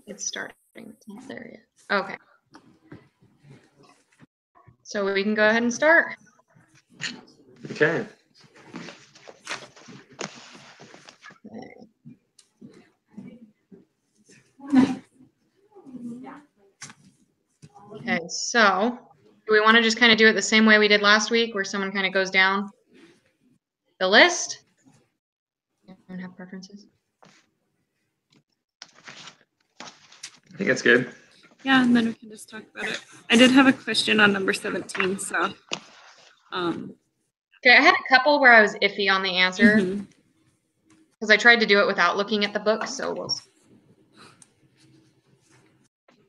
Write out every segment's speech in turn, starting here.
It's starting. It's not there yet. Okay. So we can go ahead and start. Okay. Okay, so do we want to just kind of do it the same way we did last week, where someone kind of goes down the list? Anyone have preferences? I think that's good. Yeah, and then we can just talk about it. I did have a question on number 17, so. Okay, I had a couple where I was iffy on the answer because I tried to do it without looking at the book, so we'll see.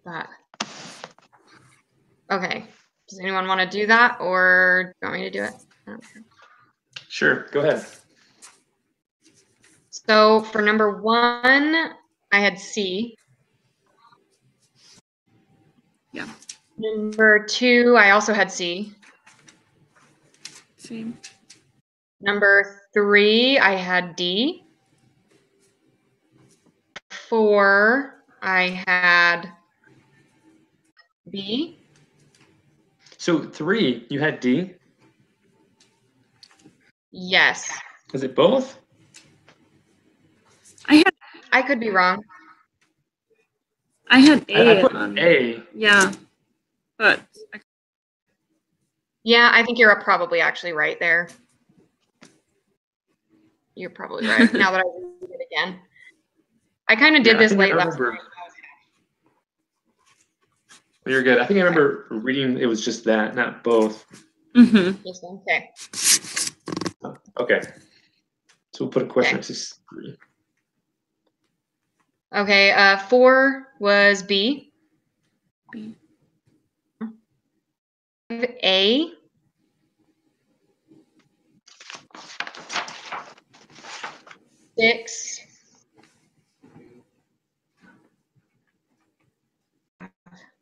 But okay, does anyone want to do that, or do you want me to do it? I don't care. Sure, go ahead. So for number 1, I had C. Yeah. Number 2, I also had C. Same. Number 3, I had D. 4, I had B. So 3, you had D? Yes. Is it both? I could be wrong. I had A. I put on A. Yeah, but. Yeah, I think you're probably actually right there. You're probably right. Now that I read it again. I kind of did this late last night. You're good. I think I remember reading it was just that, not both. Okay. Okay. So we'll put a question next to 3. Okay, 4 was B. B. A. Six.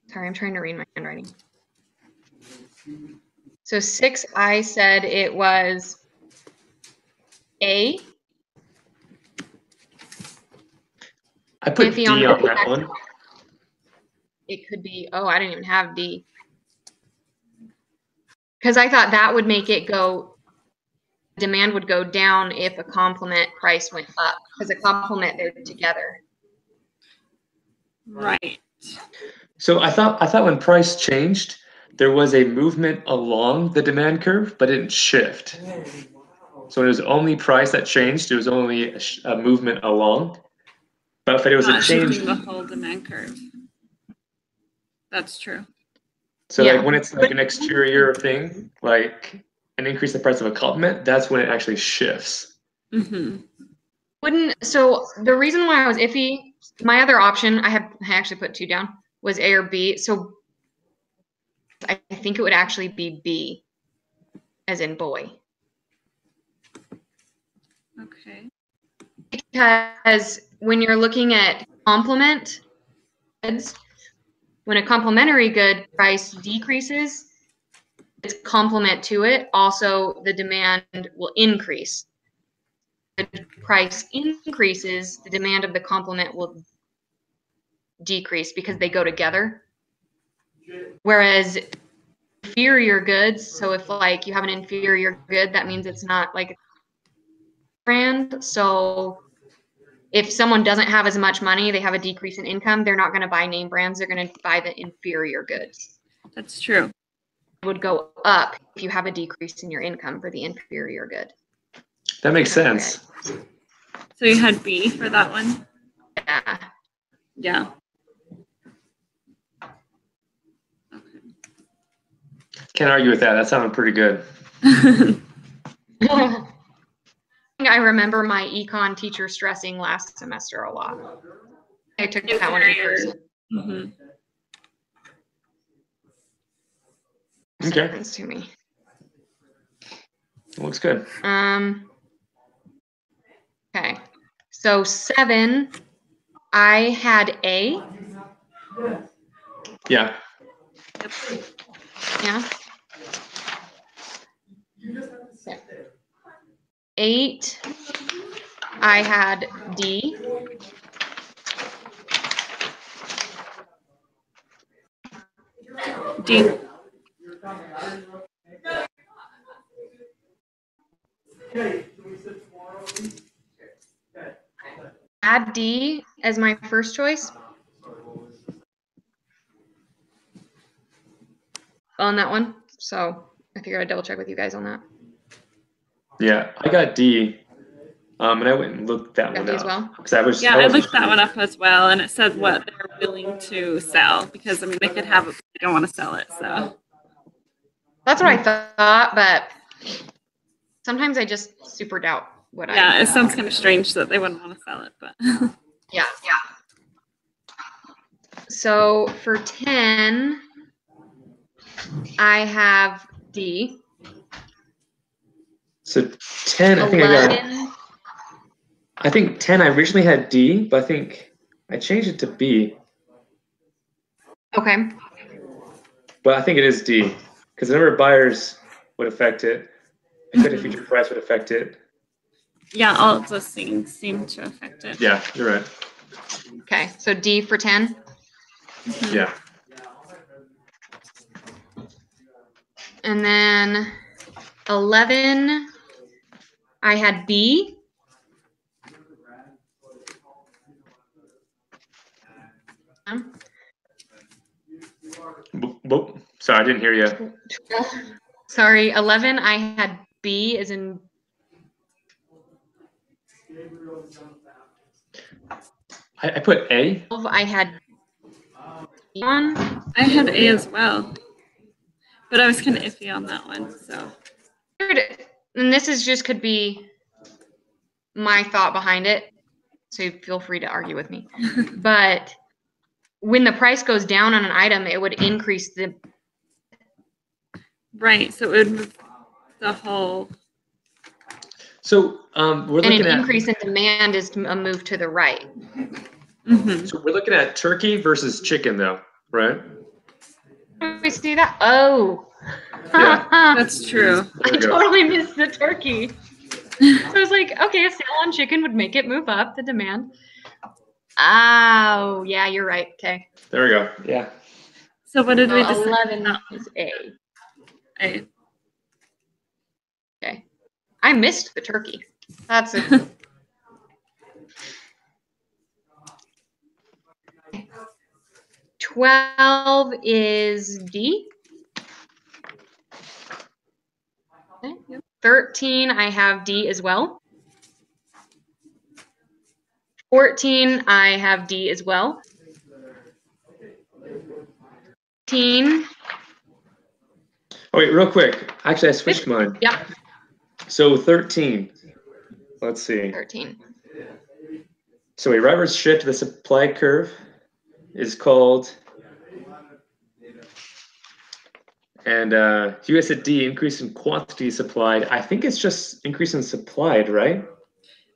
Sorry, I'm trying to read my handwriting. So 6, I said it was A. I put D on that one. It could be, oh, I didn't even have D. Because I thought that would make it go, demand would go down if a complement price went up. Because a complement, they're together. Right. So I thought when price changed, there was a movement along the demand curve, but it didn't shift. So it was only price that changed. It was only a movement along. But if it was a change, the whole demand curve. That's true. So like when it's like an exterior thing, like an increase in the price of a complement, that's when it actually shifts. So the reason why I was iffy, my other option, I actually put 2 down, was A or B. So I think it would actually be B, as in boy. Okay. Because when you're looking at complement goods, when a complementary good price decreases, its complement to it, also the demand will increase. The price increases, the demand of the complement will decrease because they go together. Whereas inferior goods, so if like you have an inferior good, that means it's not like a brand. So if someone doesn't have as much money, they have a decrease in income, they're not going to buy name brands, they're going to buy the inferior goods. That's true. It would go up if you have a decrease in your income for the inferior good. That makes sense. So you had B for that one? Yeah. Yeah. Can't argue with that. That sounded pretty good. I remember my econ teacher stressing last semester a lot. I took that one in person. Okay. Happens to me. Looks good. Okay. So 7, I had A. Yeah. Yeah. Okay. 8, I had D. D. Add D as my first choice on that one. So I figured I'd double check with you guys on that. Yeah, I got D, and I went and looked that Got one D as up. well? 'Cause I Yeah, I wasn't looked that sure. one up as well, and it says what they're willing to sell because I mean they could have it, but they don't want to sell it. So That's what I thought, but sometimes I just super doubt what yeah, it sounds kind of strange that they wouldn't want to sell it, but Yeah. So for 10, I have D. So 10, I think 11. I think 10 I originally had D, but I think I changed it to B. Okay. But I think it is D, because the number of buyers would affect it. Expected future price would affect it. yeah, all of those things seem to affect it. Yeah, you're right. Okay. So D for 10. Yeah. And then 11, I had B. Sorry, I didn't hear you. Sorry, 11, I had B as in. I put A. 12, I had B on. I had A as well, but I was kind of iffy on that one. So And this is just could be my thought behind it. So feel free to argue with me. But when the price goes down on an item, it would increase the. right, so it would move the whole. So we're And looking an at increase in demand is a move to the right. Mm-hmm. So we're looking at turkey versus chicken, though, right? We see that? Oh, Yeah. That's true. I totally missed the turkey. So I was like, okay, a sale on chicken would make it move up the demand. Oh, yeah, you're right. Okay. There we go. Yeah. So what did we decide? 11 is A. A. Okay. I missed the turkey. That's it. 12 is D. Okay. 13, I have D as well. 14, I have D as well. 15. Oh, wait, real quick. Actually, I switched mine. Yep. So 13. Let's see. 13. So a reverse shift to the supply curve is called, and US at D, increase in quantity supplied. I think it's just increase in supplied, right?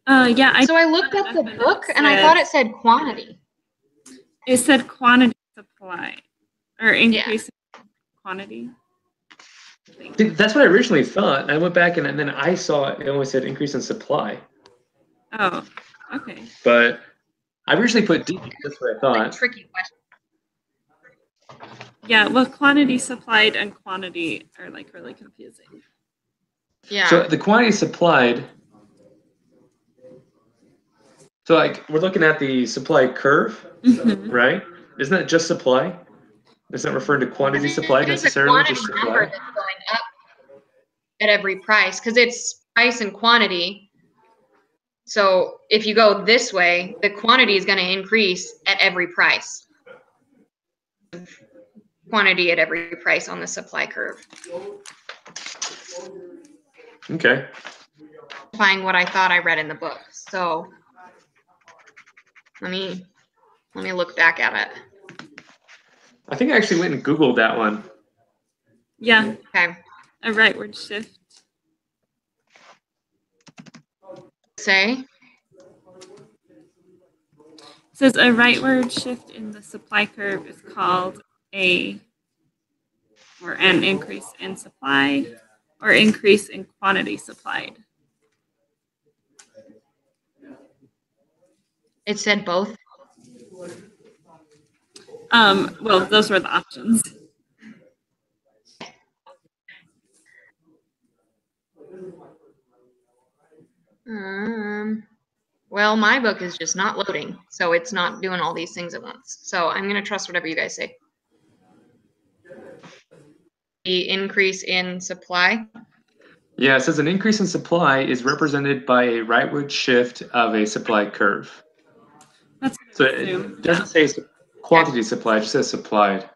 Yeah. So I looked up the book and I thought it said quantity. It said quantity supply or increase in quantity. That's what I originally thought. I went back and then I saw it only said increase in supply. Oh, okay. But I originally put D. That's what I thought. Tricky question. Yeah, well, quantity supplied and quantity are like really confusing. Yeah. So the quantity supplied. So like we're looking at the supply curve, right? Isn't that just supply? It's not referring to quantity supplied necessarily, it's a just quantity number supply. that's going up at every price because it's price and quantity. So if you go this way, the quantity is going to increase at every price. Quantity at every price on the supply curve. Okay. Find what I thought I read in the book. So let me look back at it. I think I actually went and Googled that one. Yeah. Okay. A rightward shift. Say. It says a rightward shift in the supply curve is called an increase in supply or increase in quantity supplied. It said both. Well, those were the options. Well, my book is just not loading, so it's not doing all these things at once. So I'm going to trust whatever you guys say. The increase in supply. Yeah, it says an increase in supply is represented by a rightward shift of a supply curve. That's So what I assume. it doesn't say quantity supply, it just says supplied.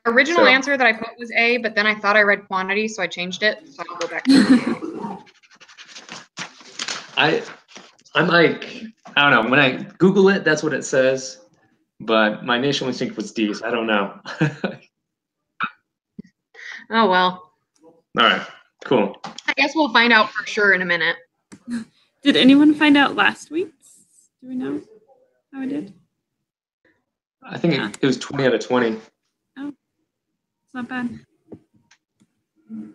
Original So- answer that I put was A, but then I thought I read quantity, so I changed it. So I'll go back to I'm like, I don't know. When I Google it, that's what it says. But my initial instinct was D, so I don't know. Oh, well. All right, cool. I guess we'll find out for sure in a minute. Did anyone find out last week's? Do we know how it did? I think it was 20 out of 20. Oh, it's not bad. Can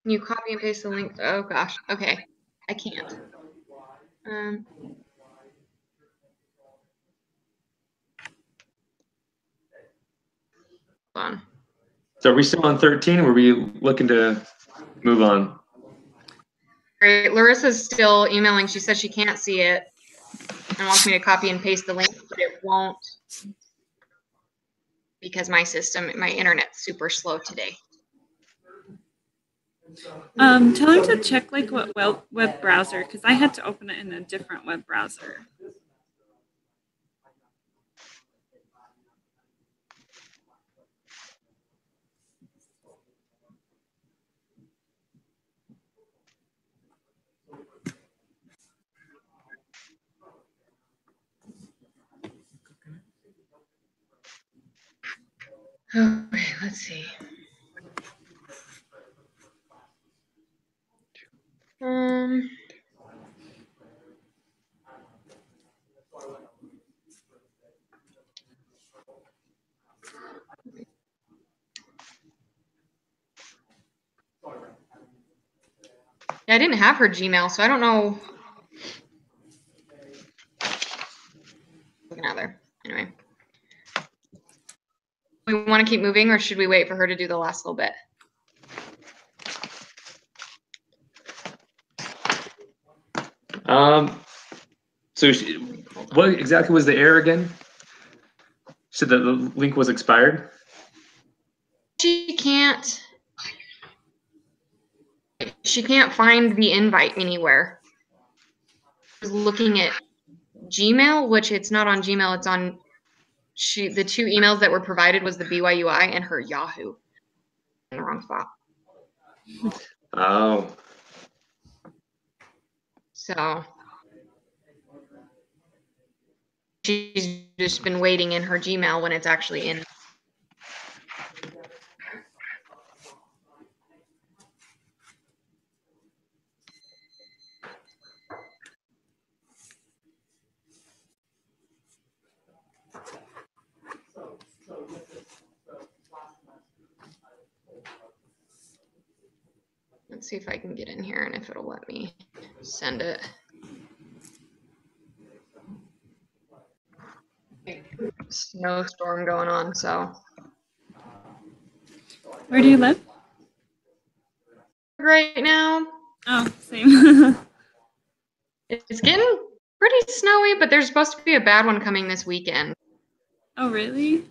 you copy and paste the link? Oh, gosh. Okay. I can't. Hold on. So are we still on 13, or are we looking to move on? Great. Larissa's still emailing. She says she can't see it and wants me to copy and paste the link, but it won't because my internet's super slow today. Tell her to check like what web browser, because I had to open it in a different web browser. Okay, let's see. Yeah, I didn't have her Gmail, so I don't know. Looking out there. Anyway. We want to keep moving, or should we wait for her to do the last little bit? So what exactly was the error again? Said that the link was expired? She can't find the invite anywhere. I was looking at Gmail, which it's not on Gmail, it's on the two emails that were provided was the BYUI and her Yahoo. In the wrong spot. Oh. So she's just been waiting in her Gmail when it's actually in. Let's see if I can get in here and if it'll let me send it. Snowstorm going on, so. Where do you live? Right now, Oh, same. it's getting pretty snowy, but there's supposed to be a bad one coming this weekend. Oh, really?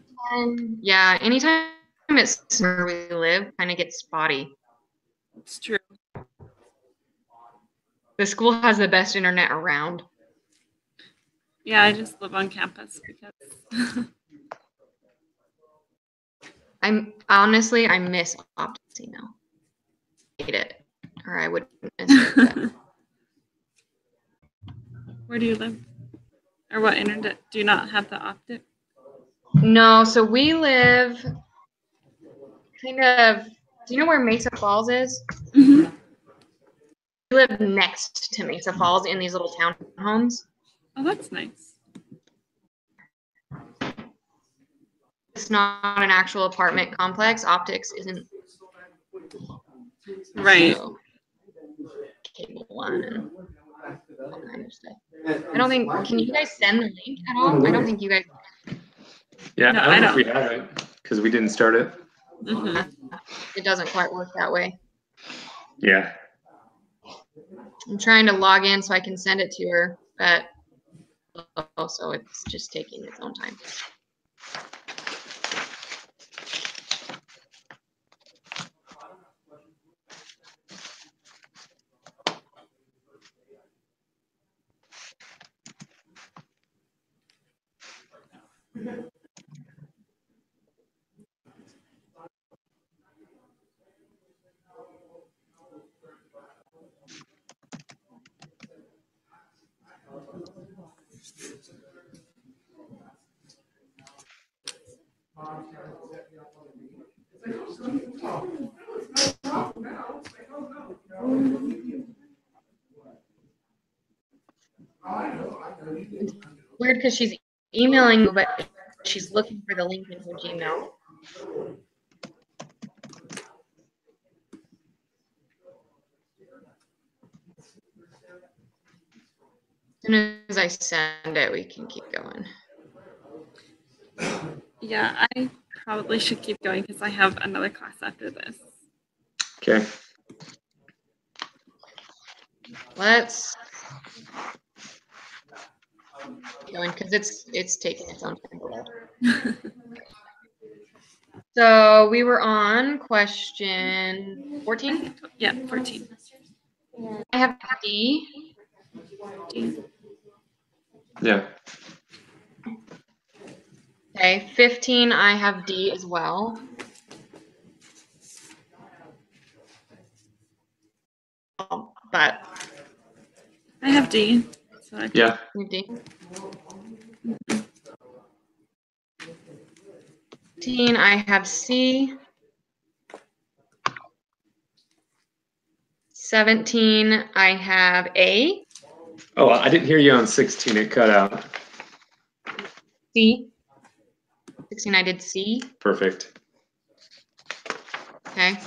Yeah, anytime it's where we live, kind of gets spotty. It's true. The school has the best internet around. Yeah, I just live on campus because. I miss Optics email. Hate it, or I would miss it. Where do you live? Or what internet? Do you not have the Optic? No, so we live kind of. Do you know where Mesa Falls is? Mm-hmm. We live next to Mesa Falls in these little townhomes. Oh, that's nice. It's not an actual apartment complex. Optics isn't. Right. So, cable one and all kind of stuff. I don't think. Can you guys send the link at all? I don't think you guys. Yeah, No, I don't I know if we have it because we didn't start it. Mm-hmm. It doesn't quite work that way. Yeah. I'm trying to log in so I can send it to her, but also it's just taking its own time. It's weird because she's emailing you, but she's looking for the link in her Gmail. As soon as I send it, we can keep going. Yeah, I probably should keep going because I have another class after this. Okay. Let's keep going because it's taking its own time. So we were on question 14. Yeah, 14. I have D. D. Yeah. Okay, 15, I have D as well. But I have D. So I Yeah. D. 15, I have C. 17, I have A. Oh, I didn't hear you on 16. It cut out. C. 16, I did C. Perfect. Okay.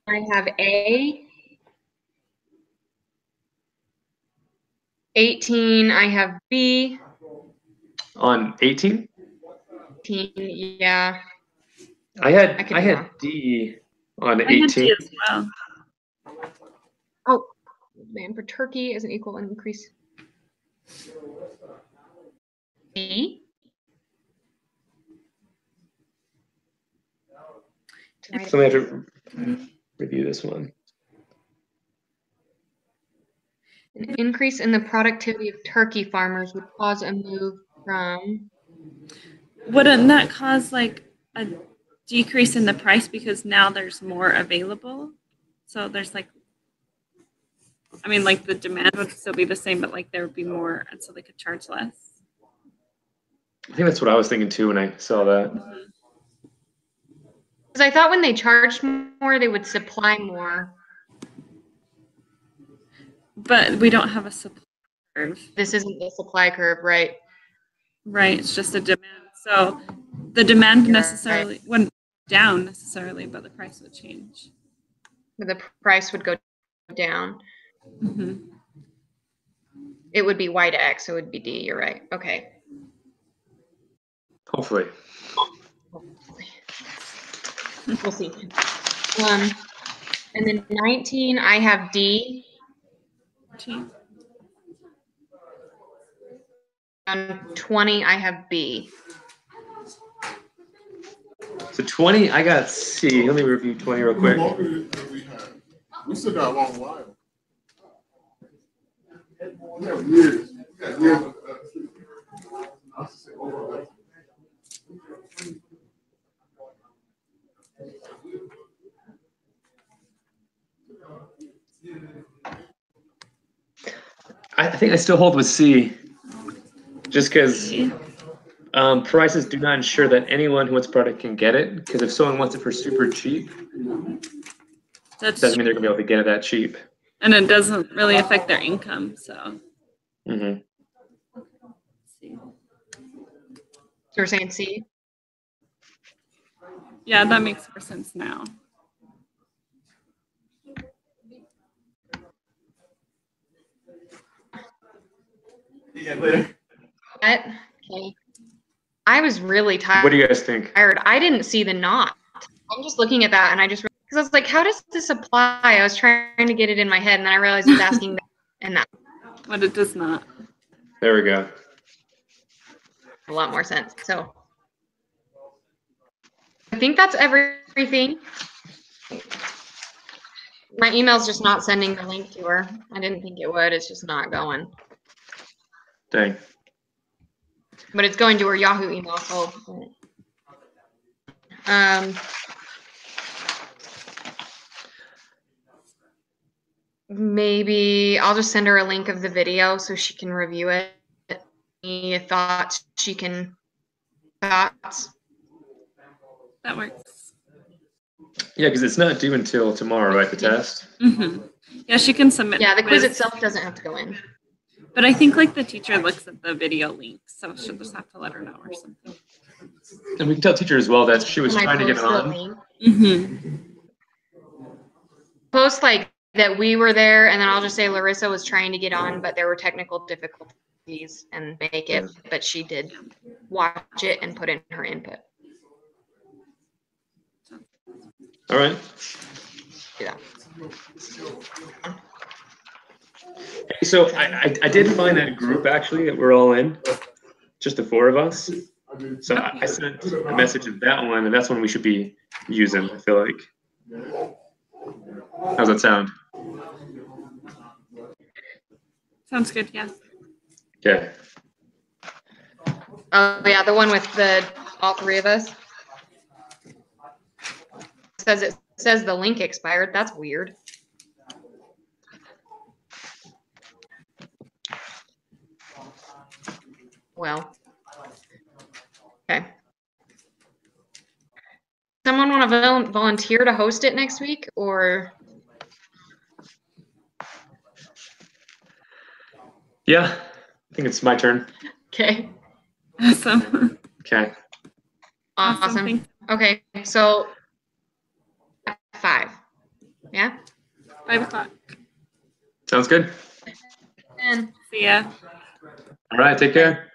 I have A. 18, I have B. On 18? 18, yeah. I had wrong. D on I had D 18. as well. Oh, man, for Turkey is an equal increase. D. So we have to review this one. An increase in the productivity of turkey farmers would cause a move from. Wouldn't that cause like a decrease in the price because now there's more available? So there's like, I mean, like the demand would still be the same, but like there would be more, and so they could charge less. I think that's what I was thinking too when I saw that. Because I thought when they charged more, they would supply more. But we don't have a supply curve. This isn't the supply curve, right? Right, it's just a demand. So the demand You're necessarily wouldn't go down necessarily, but the price would change. But the price would go down. Mm-hmm. It would be Y to X, so it would be D. You're right. Okay. Hopefully. We'll see. And then 19, I have D. On 20, I have B. So 20, I got C. Let me review 20 real quick. We still got a long while. We have years. We got years. I think I still hold with C. Just because prices do not ensure that anyone who wants product can get it. Because if someone wants it for super cheap, That doesn't mean they're gonna be able to get it that cheap. And it doesn't really affect their income. So. Mm-hmm. So we're saying C? Yeah, that makes more sense now. Yeah, later. Okay. I was really tired. What do you guys think? I didn't see the knot. I'm just looking at that and I just, because I was was like, how does this apply? I was trying to get it in my head, and then I realized it was asking that and that. But it does not. There we go. A lot more sense. So I think that's everything. My email's just not sending the link to her. I didn't think it would. It's just not going. Dang. But it's going to her Yahoo email. So maybe I'll just send her a link of the video so she can review it. Any thoughts she can thoughts. That works. Yeah, because it's not due until tomorrow, right? The test. Mm-hmm. Yeah, she can submit. Yeah, the quiz itself doesn't have to go in. But I think like the teacher looks at the video link, so she'll just have to let her know or something. And we can tell teacher as well that she was Can I trying to get post the on. link? Mm-hmm. Post like that we were there, and then I'll just say Larissa was trying to get on, but there were technical difficulties and make it, but she did watch it and put in her input. All right. Yeah. Hey, so I did find that group actually that we're all in, just the 4 of us. So I sent a message of that one, and that's one we should be using, I feel like. How's that sound? Sounds good, yeah. Okay. Oh yeah, the one with the all 3 of us. It says the link expired. That's weird. Well. Okay. Someone want to volunteer to host it next week, or? Yeah, I think it's my turn. Okay. Awesome. Okay. Awesome. Okay, so 5. Yeah? 5 o'clock. Sounds good. And See ya. All right, take care.